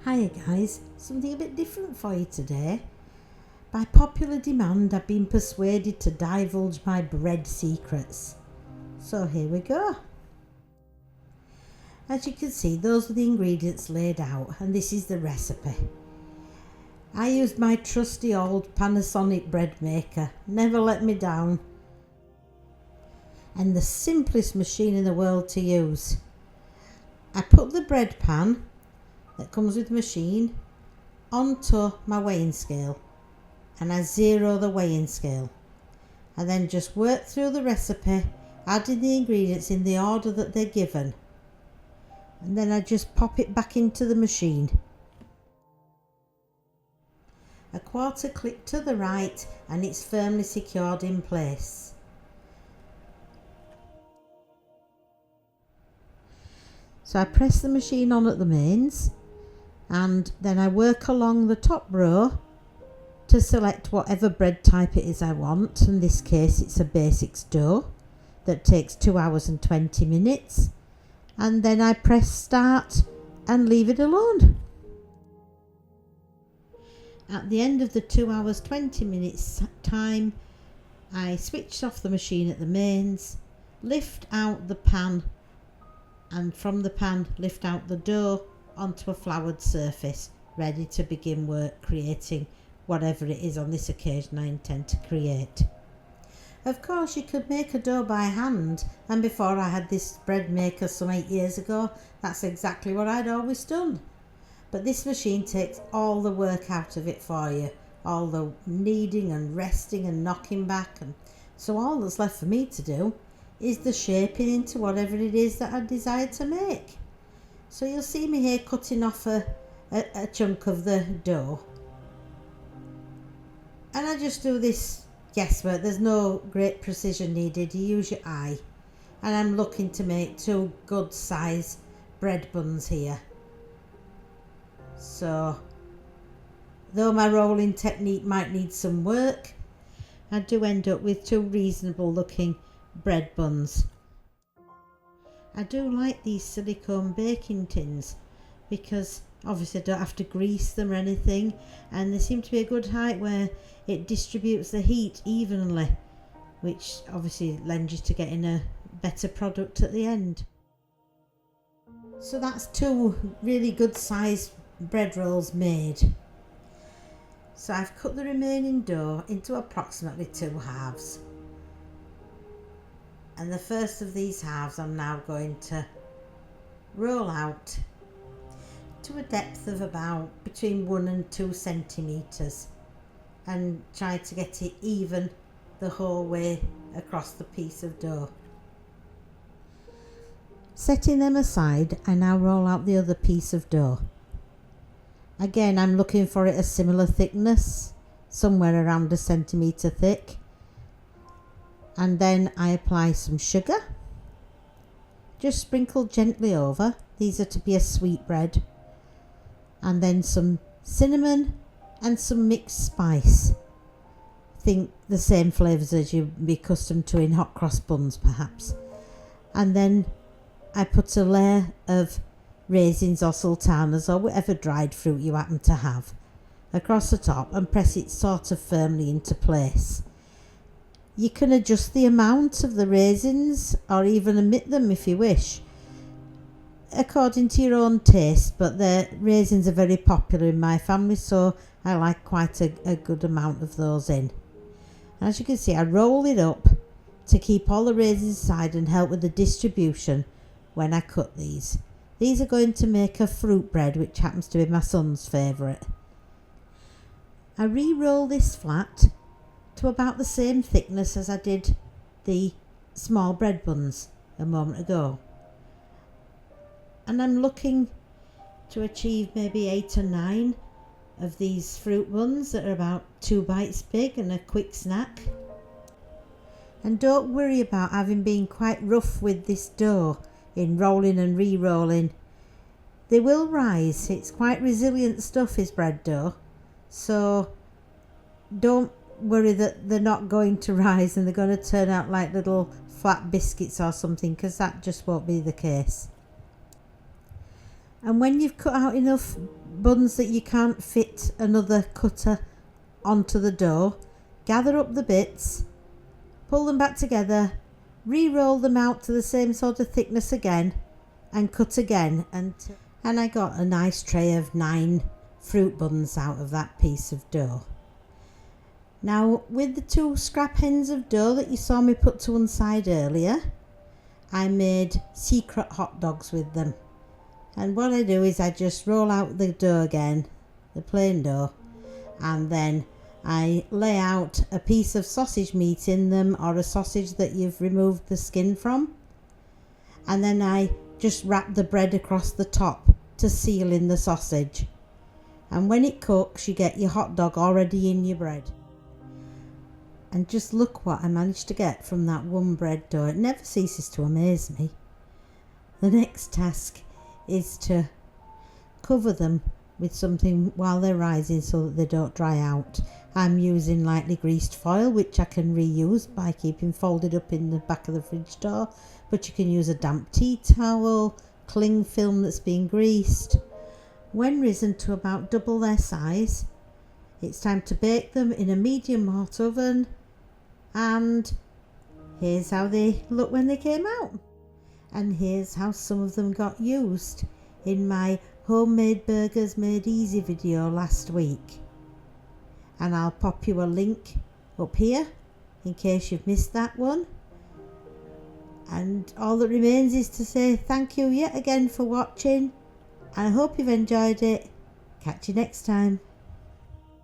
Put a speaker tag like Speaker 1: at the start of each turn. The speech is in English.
Speaker 1: Hiya guys, something a bit different for you today. By popular demand, I've been persuaded to divulge my bread secrets. So here we go. As you can see, those are the ingredients laid out, and this is the recipe. I used my trusty old Panasonic bread maker, never let me down, and the simplest machine in the world to use. I put the bread pan that comes with the machine onto my weighing scale, and I zero the weighing scale. I then just work through the recipe, adding the ingredients in the order that they're given, and then I just pop it back into the machine. A quarter click to the right and it's firmly secured in place. So I press the machine on at the mains, and then I work along the top row to select whatever bread type it is I want. In this case it's a basics dough that takes 2 hours and 20 minutes, and then I press start and leave it alone. At the end of the 2 hours 20 minutes time, I switch off the machine at the mains, lift out the pan, and from the pan lift out the dough onto a floured surface, ready to begin work creating whatever it is on this occasion I intend to create. Of course you could make a dough by hand, and before I had this bread maker some 8 years ago, that's exactly what I'd always done. But this machine takes all the work out of it for you, all the kneading and resting and knocking back, and so all that's left for me to do is the shaping into whatever it is that I desire to make. So you'll see me here cutting off a chunk of the dough, and I just do this guesswork. There's no great precision needed, you use your eye, and I'm looking to make 2 good size bread buns here. So though my rolling technique might need some work, I do end up with 2 reasonable looking bread buns. I do like these silicone baking tins because obviously I don't have to grease them or anything, and they seem to be a good height where it distributes the heat evenly, which obviously lends you to getting a better product at the end. So that's 2 really good sized bread rolls made. So I've cut the remaining dough into approximately 2 halves, and the first of these halves I'm now going to roll out to a depth of about between 1 and 2 centimetres, and try to get it even the whole way across the piece of dough. Setting them aside, I now roll out the other piece of dough. Again, I'm looking for it a similar thickness, somewhere around 1 centimetre thick. And then I apply some sugar, just sprinkled gently over. These are to be a sweet bread. And then some cinnamon and some mixed spice. Think the same flavours as you'd be accustomed to in hot cross buns perhaps. And then I put a layer of raisins or sultanas or whatever dried fruit you happen to have across the top, and press it sort of firmly into place. You can adjust the amount of the raisins or even omit them if you wish, according to your own taste, but the raisins are very popular in my family, so I like quite a good amount of those in. And as you can see, I roll it up to keep all the raisins inside and help with the distribution when I cut these. These are going to make a fruit bread, which happens to be my son's favourite. I re-roll this flat to about the same thickness as I did the small bread buns a moment ago. And I'm looking to achieve maybe 8 or 9 of these fruit buns that are about 2 bites big and a quick snack. And don't worry about having been quite rough with this dough in rolling and re-rolling. They will rise. It's quite resilient stuff, is bread dough, so don't worry that they're not going to rise and they're going to turn out like little flat biscuits or something, because that just won't be the case. And when you've cut out enough buns that you can't fit another cutter onto the dough, gather up the bits, pull them back together, re-roll them out to the same sort of thickness again, and cut again, and I got a nice tray of 9 fruit buns out of that piece of dough. Now, with the 2 scrap ends of dough that you saw me put to one side earlier, I made secret hot dogs with them. And what I do is I just roll out the dough again, the plain dough, and then I lay out a piece of sausage meat in them, or a sausage that you've removed the skin from, and then I just wrap the bread across the top to seal in the sausage. And when it cooks, you get your hot dog already in your bread. And just look what I managed to get from that one bread dough. It never ceases to amaze me. The next task is to cover them with something while they're rising so that they don't dry out. I'm using lightly greased foil, which I can reuse by keeping folded up in the back of the fridge door, but you can use a damp tea towel, cling film that's been greased. When risen to about double their size, it's time to bake them in a medium hot oven, and here's how they look when they came out. And here's how some of them got used in my homemade burgers made easy video last week. And I'll pop you a link up here in case you've missed that one. And all that remains is to say thank you yet again for watching, and I hope you've enjoyed it. Catch you next time.